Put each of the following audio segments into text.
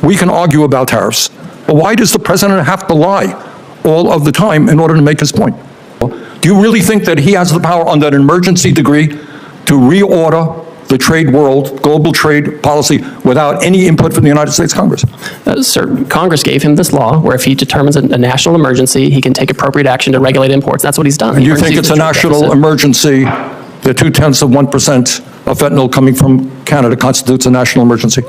We can argue about tariffs, but why does the president have to lie all of the time in order to make his point? Do you really think that he has the power under an emergency degree to reorder the trade world, global trade policy, without any input from the United States Congress? Sir, Congress gave him this law where if he determines a national emergency, he can take appropriate action to regulate imports. That's what he's done. And you think it's a national emergency? The 0.2% of fentanyl coming from Canada constitutes a national emergency?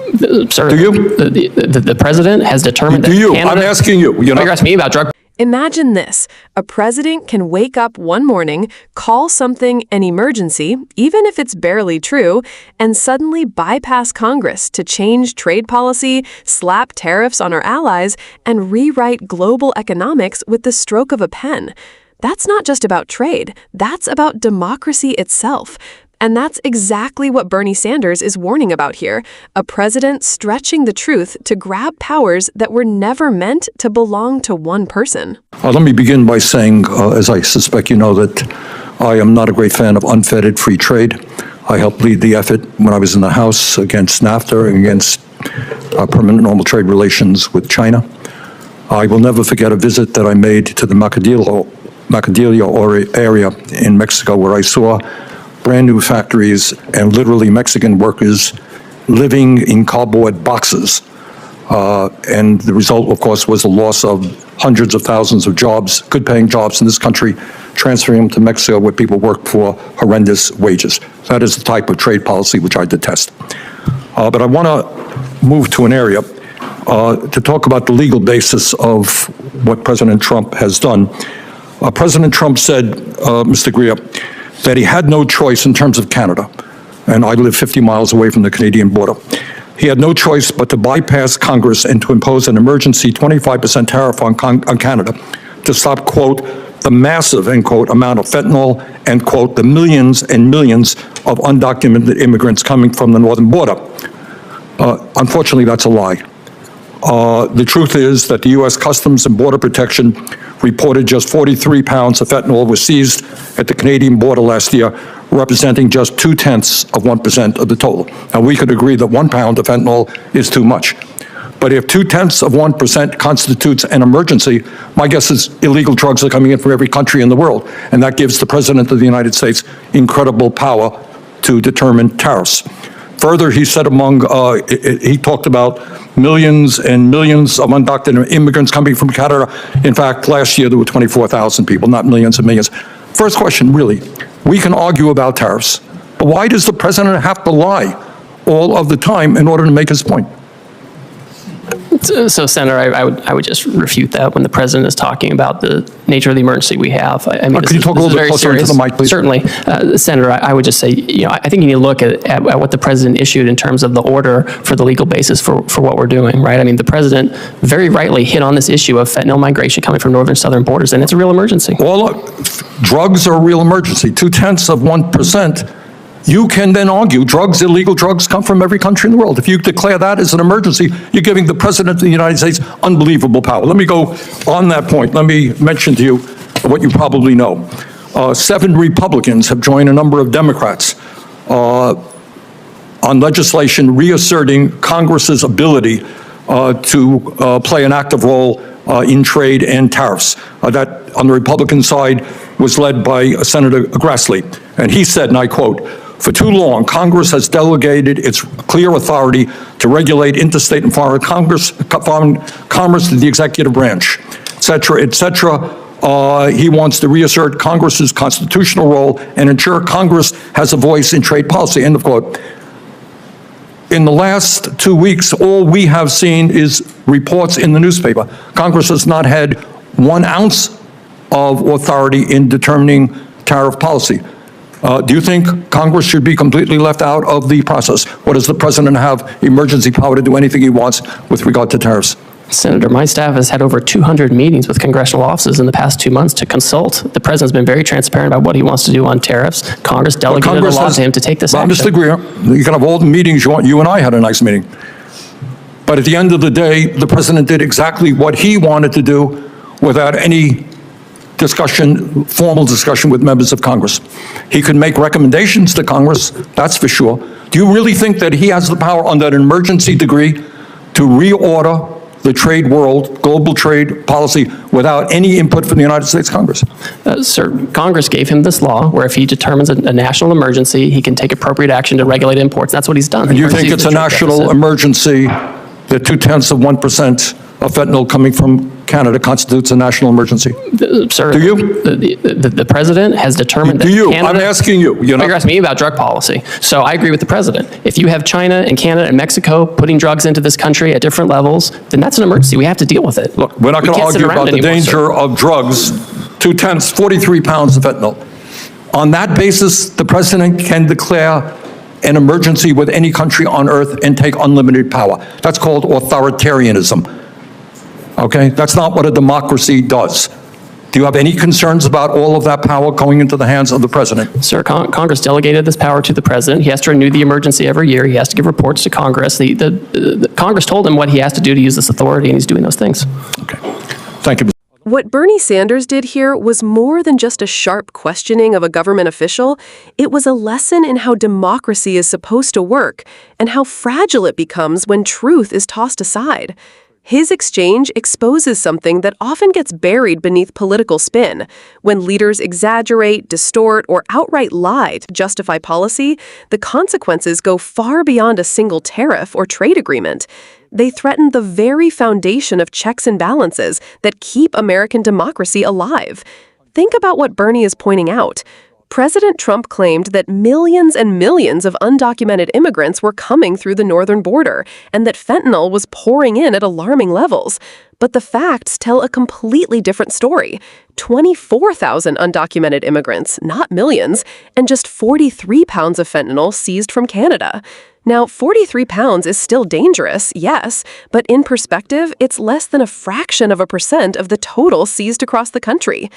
Sir, do you? The president has determined that Canada... I'm asking you. You're asking me about drug... Imagine this. A president can wake up one morning, call something an emergency, even if it's barely true, and suddenly bypass Congress to change trade policy, slap tariffs on our allies, and rewrite global economics with the stroke of a pen. That's not just about trade. That's about democracy itself. And that's exactly what Bernie Sanders is warning about here, a president stretching the truth to grab powers that were never meant to belong to one person. Let me begin by saying, as I suspect you know, that I am not a great fan of unfettered free trade. I helped lead the effort when I was in the House against NAFTA and against permanent normal trade relations with China. I will never forget a visit that I made to the Macadillo area in Mexico, where I saw brand new factories and literally Mexican workers living in cardboard boxes. And the result, of course, was the loss of hundreds of thousands of jobs, good-paying jobs in this country, transferring them to Mexico where people work for horrendous wages. That is the type of trade policy which I detest. But I want to move to an area to talk about the legal basis of what President Trump has done. President Trump said, Mr. Greer, that he had no choice in terms of Canada, and I live 50 miles away from the Canadian border. He had no choice but to bypass Congress and to impose an emergency 25% tariff on Canada to stop, quote, the massive, end quote, amount of fentanyl and, quote, the millions and millions of undocumented immigrants coming from the northern border. Unfortunately, that's a lie. The truth is that the U.S. Customs and Border Protection reported just 43 pounds of fentanyl was seized at the Canadian border last year, representing just 0.2% of the total. Now, we could agree that 1 pound of fentanyl is too much. But if 0.2% constitutes an emergency, my guess is illegal drugs are coming in from every country in the world. And that gives the President of the United States incredible power to determine tariffs. Further, he said he talked about millions and millions of undocumented immigrants coming from Canada. In fact, last year there were 24,000 people, not millions and millions. First question, really, we can argue about tariffs, but why does the president have to lie all of the time in order to make his point? So, Senator, I would just refute that when the president is talking about the nature of the emergency we have. I mean, could you talk a little bit closer into the mic, please? Certainly. Senator, I would just say, I think you need to look at what the president issued in terms of the order for the legal basis for what we're doing, right? I mean, the president very rightly hit on this issue of fentanyl migration coming from northern southern borders, and it's a real emergency. Drugs are a real emergency. 0.2%. You can then argue illegal drugs come from every country in the world. If you declare that as an emergency, you're giving the President of the United States unbelievable power. Let me go on that point. Let me mention to you what you probably know. 7 Republicans have joined a number of Democrats on legislation reasserting Congress's ability to play an active role in trade and tariffs. That, on the Republican side, was led by Senator Grassley. And he said, and I quote, "For too long, Congress has delegated its clear authority to regulate interstate and foreign commerce to the executive branch, et cetera, et cetera." He wants to reassert Congress's constitutional role and ensure Congress has a voice in trade policy, end of quote. In the last 2 weeks, all we have seen is reports in the newspaper. Congress has not had 1 ounce of authority in determining tariff policy. Do you think Congress should be completely left out of the process? Or does the president have emergency power to do anything he wants with regard to tariffs? Senator, my staff has had over 200 meetings with congressional offices in the past 2 months to consult. The president's been very transparent about what he wants to do on tariffs. Congress delegated a law to him to take this action. Mr. Greer, you can have all the meetings you want. You and I had a nice meeting. But at the end of the day, the president did exactly what he wanted to do without any discussion, formal discussion with members of Congress. He could make recommendations to Congress, that's for sure. Do you really think that he has the power under an emergency degree to reorder the trade world, global trade policy, without any input from the United States Congress? Sir, Congress gave him this law where if he determines a national emergency, he can take appropriate action to regulate imports. That's what he's done. And you think it's a national emergency that 0.2% of fentanyl coming from Canada constitutes a national emergency? Sir, Do you? The president has determined that Do you? Canada, I'm asking you. You're you're asking me about drug policy. So I agree with the president. If you have China and Canada and Mexico putting drugs into this country at different levels, then that's an emergency. We have to deal with it. Look, we're not going to argue about the danger of drugs. 43 pounds of fentanyl. On that basis, the president can declare an emergency with any country on earth and take unlimited power. That's called authoritarianism. Okay? That's not what a democracy does. Do you have any concerns about all of that power going into the hands of the president? Sir, Congress delegated this power to the president. He has to renew the emergency every year. He has to give reports to Congress. The Congress told him what he has to do to use this authority, and he's doing those things. Okay. Thank you. What Bernie Sanders did here was more than just a sharp questioning of a government official. It was a lesson in how democracy is supposed to work and how fragile it becomes when truth is tossed aside. His exchange exposes something that often gets buried beneath political spin. When leaders exaggerate, distort, or outright lie to justify policy, the consequences go far beyond a single tariff or trade agreement. They threaten the very foundation of checks and balances that keep American democracy alive. Think about what Bernie is pointing out. President Trump claimed that millions and millions of undocumented immigrants were coming through the northern border and that fentanyl was pouring in at alarming levels. But the facts tell a completely different story. 24,000 undocumented immigrants, not millions, and just 43 pounds of fentanyl seized from Canada. Now, 43 pounds is still dangerous, yes, but in perspective, it's less than a fraction of a percent of the total seized across the country.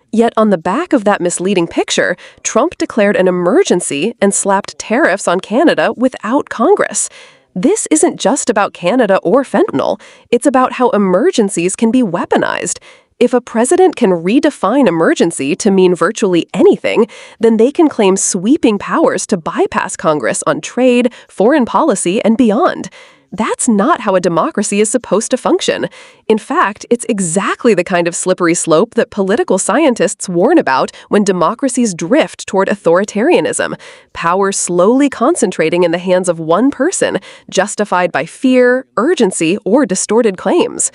Yet on the back of that misleading picture, Trump declared an emergency and slapped tariffs on Canada without Congress. This isn't just about Canada or fentanyl. It's about how emergencies can be weaponized. If a president can redefine emergency to mean virtually anything, then they can claim sweeping powers to bypass Congress on trade, foreign policy, and beyond. That's not how a democracy is supposed to function. In fact, it's exactly the kind of slippery slope that political scientists warn about when democracies drift toward authoritarianism, power slowly concentrating in the hands of one person, justified by fear, urgency, or distorted claims.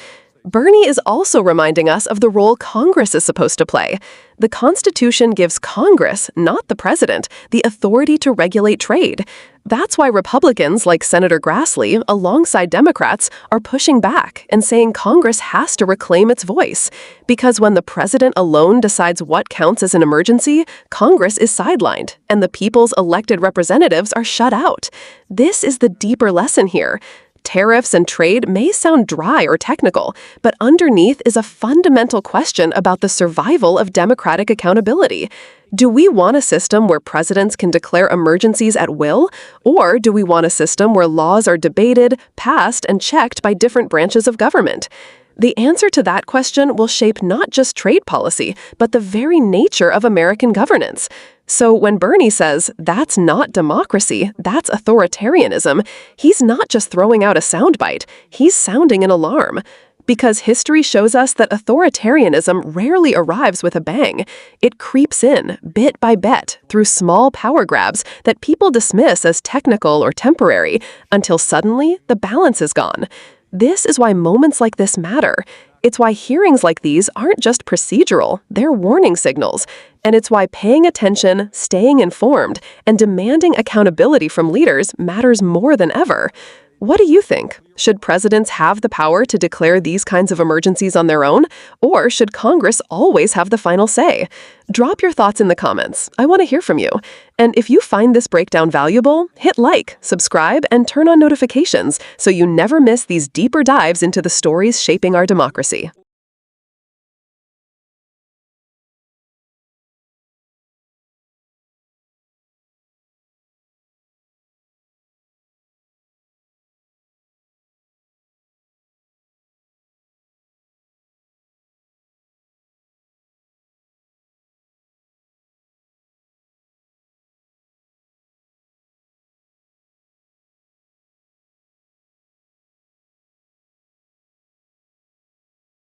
Bernie is also reminding us of the role Congress is supposed to play. The Constitution gives Congress, not the president, the authority to regulate trade. That's why Republicans like Senator Grassley, alongside Democrats, are pushing back and saying Congress has to reclaim its voice. Because when the president alone decides what counts as an emergency, Congress is sidelined, and the people's elected representatives are shut out. This is the deeper lesson here. Tariffs and trade may sound dry or technical, but underneath is a fundamental question about the survival of democratic accountability. Do we want a system where presidents can declare emergencies at will? Or do we want a system where laws are debated, passed, and checked by different branches of government? The answer to that question will shape not just trade policy, but the very nature of American governance. So when Bernie says, that's not democracy, that's authoritarianism, he's not just throwing out a soundbite, he's sounding an alarm. Because history shows us that authoritarianism rarely arrives with a bang. It creeps in, bit by bit, through small power grabs that people dismiss as technical or temporary, until suddenly the balance is gone. This is why moments like this matter. It's why hearings like these aren't just procedural, they're warning signals. And it's why paying attention, staying informed, and demanding accountability from leaders matters more than ever. What do you think? Should presidents have the power to declare these kinds of emergencies on their own? Or should Congress always have the final say? Drop your thoughts in the comments. I want to hear from you. And if you find this breakdown valuable, hit like, subscribe, and turn on notifications so you never miss these deeper dives into the stories shaping our democracy.